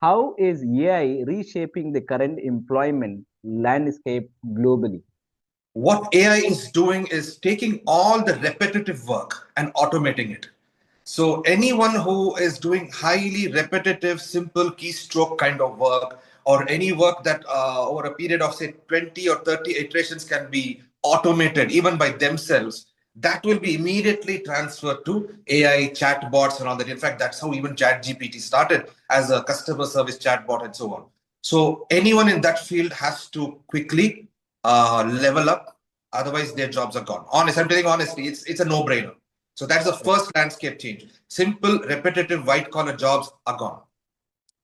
How is AI reshaping the current employment landscape globally? What AI is doing is taking all the repetitive work and automating it. So anyone who is doing highly repetitive, simple keystroke kind of work, or any work that over a period of say 20 or 30 iterations can be automated even by themselves, that will be immediately transferred to AI chatbots and all that. In fact, that's how even ChatGPT started as a customer service chatbot and so on. So anyone in that field has to quickly level up. Otherwise, their jobs are gone. Honest, I'm telling honestly, it's a no-brainer. So that's the first landscape change. Simple, repetitive, white-collar jobs are gone.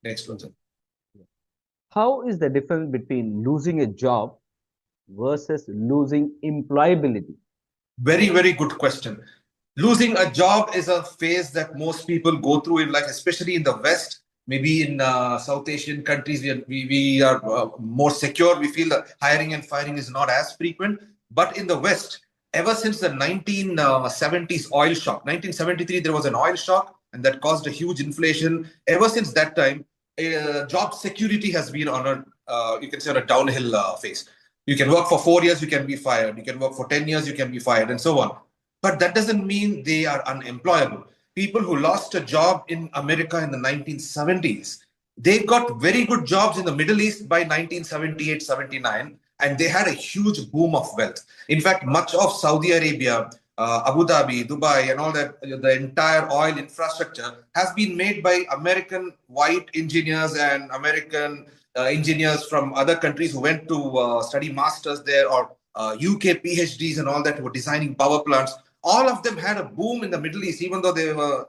Next one, sir. How is the difference between losing a job versus losing employability? Very, very good question. Losing a job is a phase that most people go through in life, especially in the West. Maybe in South Asian countries, we are more secure. We feel that hiring and firing is not as frequent. But in the West, ever since the 1970s oil shock, 1973, there was an oil shock and that caused a huge inflation. Ever since that time, job security has been on a, you can say, on a downhill phase. You can work for 4 years, you can be fired. You can work for 10 years, you can be fired, and so on. But that doesn't mean they are unemployable. People who lost a job in America in the 1970s, they got very good jobs in the Middle East by 1978, 79, and they had a huge boom of wealth. In fact, much of Saudi Arabia, Abu Dhabi, Dubai, and all that, the entire oil infrastructure has been made by American white engineers and American engineers from other countries who went to study masters there, or UK PhDs and all that, who were designing power plants. All of them had a boom in the Middle East, even though they were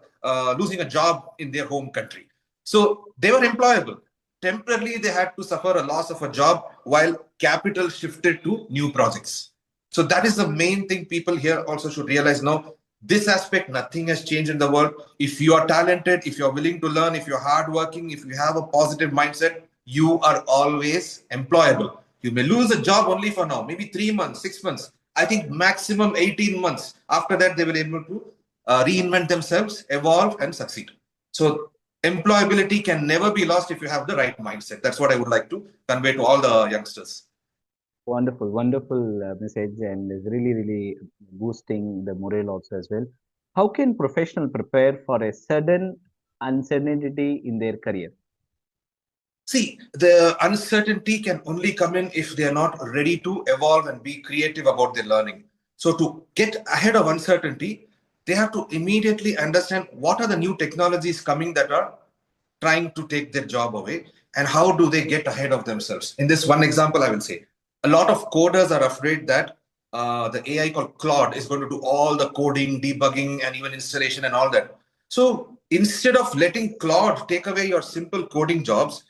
losing a job in their home country. So they were employable. Temporarily, they had to suffer a loss of a job while capital shifted to new projects. So that is the main thing people here also should realize now. This aspect, nothing has changed in the world. If you are talented, if you're willing to learn, if you're hardworking, if you have a positive mindset, you are always employable. You may lose a job only for now, maybe 3 months, 6 months. I think maximum 18 months. After that, they will be able to reinvent themselves, evolve, and succeed. So employability can never be lost if you have the right mindset. That's what I would like to convey to all the youngsters. Wonderful, wonderful message, and is really, really boosting the morale also as well. How can professional prepare for a sudden uncertainty in their career? See, the uncertainty can only come in if they are not ready to evolve and be creative about their learning. So, to get ahead of uncertainty, they have to immediately understand what are the new technologies coming that are trying to take their job away, and how do they get ahead of themselves. In this one example, I will say a lot of coders are afraid that the AI called Claude is going to do all the coding, debugging, and even installation and all that. So instead of letting Claude take away your simple coding jobs,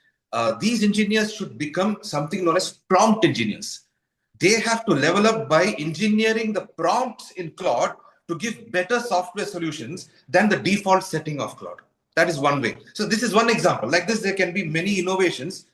these engineers should become something known as prompt engineers. They have to level up by engineering the prompts in Claude to give better software solutions than the default setting of Claude. That is one way. So this is one example. Like this, there can be many innovations.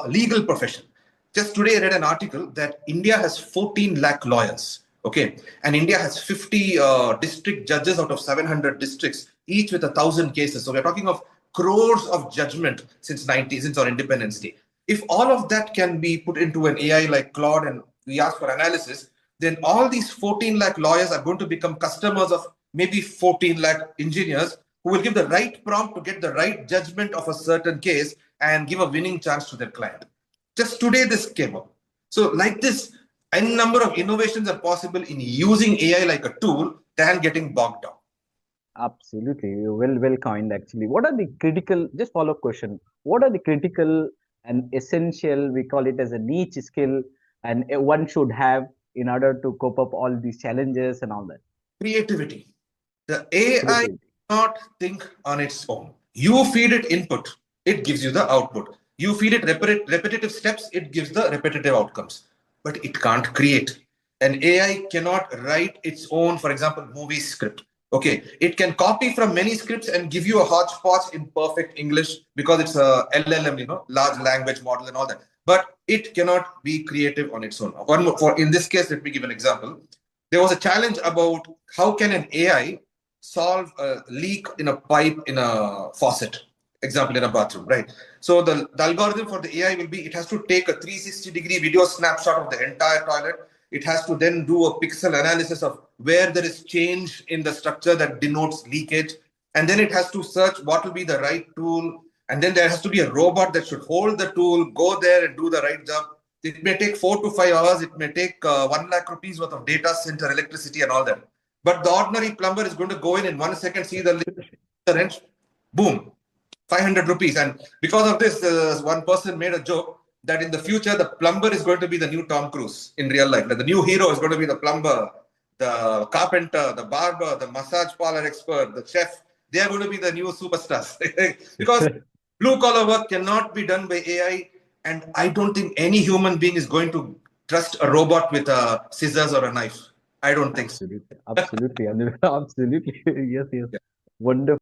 Legal profession. Just today, I read an article that India has 14 lakh lawyers. Okay, and India has 50 district judges out of 700 districts, each with 1,000 cases. So we're talking of crores of judgment since our Independence Day. If all of that can be put into an AI like Claude and we ask for analysis, then all these 14 lakh lawyers are going to become customers of maybe 14 lakh engineers who will give the right prompt to get the right judgment of a certain case and give a winning chance to their client. Just today, this came up. So, like this, a number of innovations are possible in using AI like a tool than getting bogged down. Absolutely, well, well coined actually. What are the critical? Just follow up question. What are the critical and essential? We call it as a niche skill, and one should have in order to cope up all these challenges and all that. Creativity. The AI Creativity. cannot think on its own. You feed it input, it gives you the output. You feed it repetitive steps, it gives the repetitive outcomes. But it can't create. An AI cannot write its own, for example, movie script. Okay, it can copy from many scripts and give you a hodgepodge in perfect English because it's a LLM, large language model and all that. But it cannot be creative on its own. One more, for in this case, let me give an example. There was a challenge about how can an AI solve a leak in a pipe in a faucet. example, in a bathroom, right? So the algorithm for the AI will be, it has to take a 360-degree video snapshot of the entire toilet. It has to then do a pixel analysis of where there is change in the structure that denotes leakage. And then it has to search what will be the right tool. And then there has to be a robot that should hold the tool, go there and do the right job. It may take 4 to 5 hours. It may take 1 lakh rupees worth of data center, electricity and all that. But the ordinary plumber is going to go in 1 second, see the wrench, boom, 500 rupees. And because of this, one person made a joke that in the future, the plumber is going to be the new Tom Cruise in real life. Like the new hero is going to be the plumber, the carpenter, the barber, the massage parlor expert, the chef. They are going to be the new superstars. Because blue collar work cannot be done by AI. And I don't think any human being is going to trust a robot with a scissors or a knife. I don't think so. Absolutely, absolutely, absolutely. Yes, yes. Yeah. Wonderful.